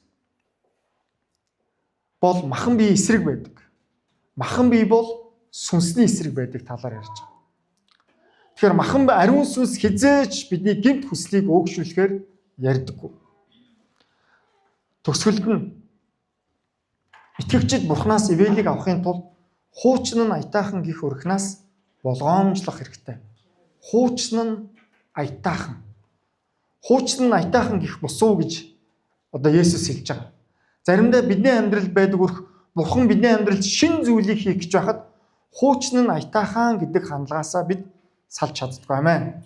S1: бол махан биеийн эсрэг байдаг. Махан бие бол сүнсний эсрэг байдаг талаар ярьж байгаа. Тэгэхээр махан ариун сүнс хизээч бидний гэмт хүслийг өөгшүүлэхээр ярьдаггүй. Төгсгөлд нь итгэгчид Бурханаас ивэлийг авахын тулд хуучин нь аятайхан гих өрхнээс болгоомжлох хэрэгтэй. Хуучин нь аятайхан. Хуучин нь аятайхан гих босуу гэж одоо Есүс хэлж байгаа. Заримдаа бидний амьдралд байдаг өрх Бурхан бидний амьдралд шин зүйлийг хийх гэж байхад хуучин нь аятайхан гэдэг хандлагаасаа бид салж чаддгүй. Амен.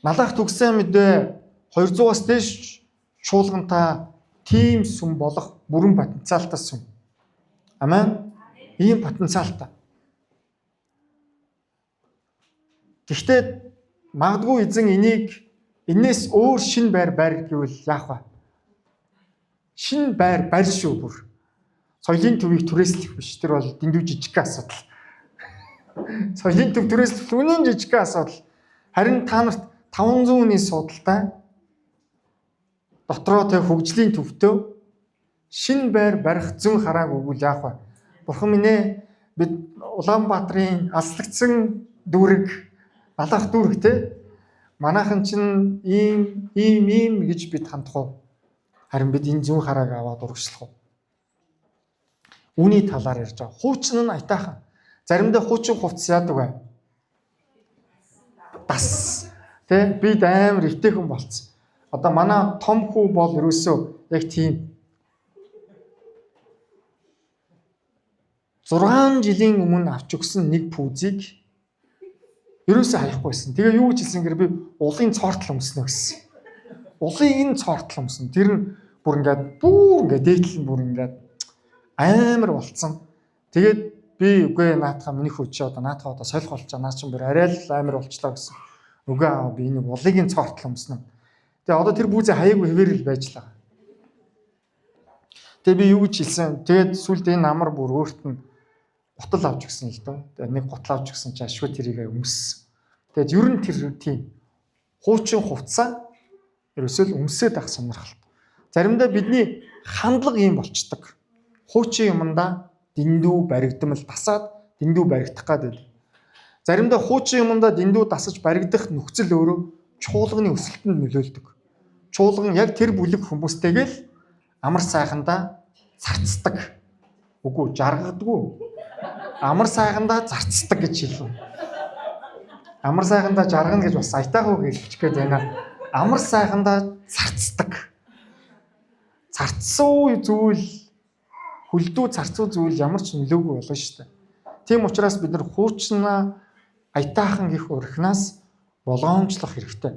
S1: Налах төгсөн мэдээ 200-аас дээш чуулгантай тийм сүм болох бүрэн потенциалтай сүм. Амен. Ийм потенциалтай. Гэхдээ магадгүй эзэн энээс өөр шин байр гэвэл яах вэ? Шин байр шүү бүр. Соёлын төвийг түрээслэх биш. Тэр бол дэндүү жижиг асуудал. Соёлын төв түрээслэх үнэн жижиг асуудал. Харин та нарт 500-ны судалтай дотроо тэг хөгжлийн төвтөө шин байр барих зүүн харааг өгвөл яах вэ? Бурхан минь ээ, бид Улаанбаатарын алслагдсан дүүрэг, налах дүүрэг те манайхан чинь ийм гэж бид хандах уу? Харин бид энэ зүүн харааг аваад урагшлах уу? Үүний талаар ярьж байгаа. Хуучин нь аятайхан. Заримдаа хуучин хувцас яадаг бай. Дас. Тэ бид амар өвтэйхэн болцсон. Одоо манай том хүү бол ерөөсөө яг тийм 6 жилийн өмнө авч өгсөн нэг пүүзийг ерөөсөө хаяхгүйсэн. Тэгээ юу гэж хэлсэн гэхээр би улын цоортол өмснө гэсэн. Улын цоортол өмснө. Тэр нь бүр ингээд дээдлэн бүр ингээд амар болцсон. Тэгээд би үгүй наатаха миний хүү чи одоо наатаха одоо солих болж байгаа. Наа чинь бүр арай л амар болчлаа гэсэн. Үгүй аа би энийг улын цоортол өмснө. Тэгээ одоо тэр бүүзээ хаяагүй хэвээрэл байж л байгаа. Тэгээ би юу гэж хэлсэн. Тэгээд сүлд энэ амар бүр өөрт нь гутал авч өгсөн л дөө. Тэгээд нэг гутал авч өгсөн чи ашгүй тэрийг өмссөн. Тэгээд ер нь тэр тийм хуучин хувцаа ерөөсөө л өмсөд байх сонирхолтой. Заримдаа бидний хандлага ийм болчдөг. Хуучин юмдаа дэндүү баригдмал дасаад дэндүү баригдах гэдэг. Заримдаа хуучин юмдаа дэндүү дасаж баригдах нөхцөл өөрөө чуулганы өсөлтөнд нөлөөлдөг. Чуулган яг тэр бүлэг хүмүүстэйгэл амар сайхандаа зарцдаг. Үгүй жаргадаггүй. Амар сайхандаа зарцдаг гэж хэлв. Амар сайхандаа жаргана гэж бас аятайхан үг хэлчих гээд байна. Амар сайхандаа зарцдаг. Зарцсан зүйл хөлдөө зарцуу зүйл ямар ч нөлөөгүй болно шүү дээ. Тийм учраас бид нар хуучнаа аятайхан гих урхнаас болгоомжлох хэрэгтэй.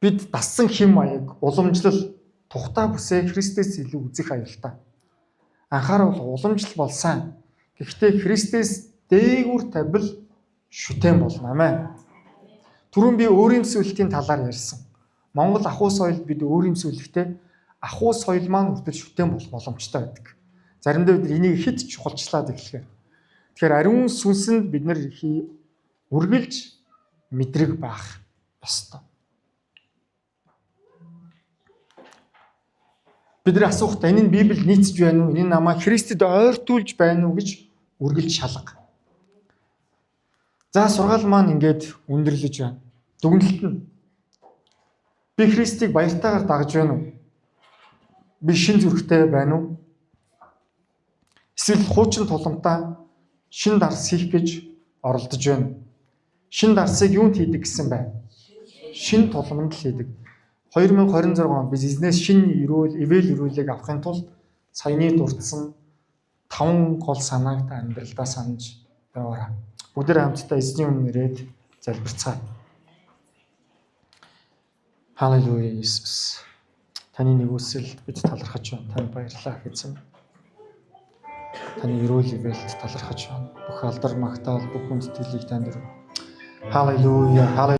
S1: Бид дассан хэм маяг, уламжлал, тухтай бүсээ Христэс илүү үзэх аюултай. Анхаарал уламжлал бол сайн. Гэхдээ Христэс дээгүүр тавил шүтэн болно. Амен. Түрүүн би өөрийн талаар ярьсан. Монгол ахуй соёлд бид өөрийн ахуй соёл маань хүртэл шүтэн болох боломжтой байдаг. Заримдаа бид энийг хэд чухалчлаад эхлэхээр. Тэгэхээр ариун сүнсэнд бид нар үргэлж мэдрэг байх ёстой. Бидний асуухтаа энэ нь Библиэд нийцж байна уу? Энэ нь намайг Христэд ойртуулж байна уу гэж үргэлж шалга. За сургаал маань ингээд өндөрлөж байна. Дүгнэлт нь би Христийг баяртайгаар дагаж байна уу? Би шин зүрхтэй байна уу? Эсвэл хуучин тулгамтай шин дарс хийх гэж оролдож байна. Шин дарсыг юунд хийдэг гэсэн бай? Шин тулгамд л хийдэг. 2026 онд бизнес шин ивэл өрөөлийг авахын тулд саяны дурдсан 5 гол санааг амьдралдаа санаж яваарай. Бүгдээ хамтдаа эзний өмнө ирээд залбирцгаая. Халелуя Иесус. Таны нэгүсэлд бид талархаж байна. Танд баярлалаа эзэн. Таны өрөөл ивэлд талархаж байна. Бүх алдар магтаал бүх хүндэтгэлийг танд өргөе. Халелуя.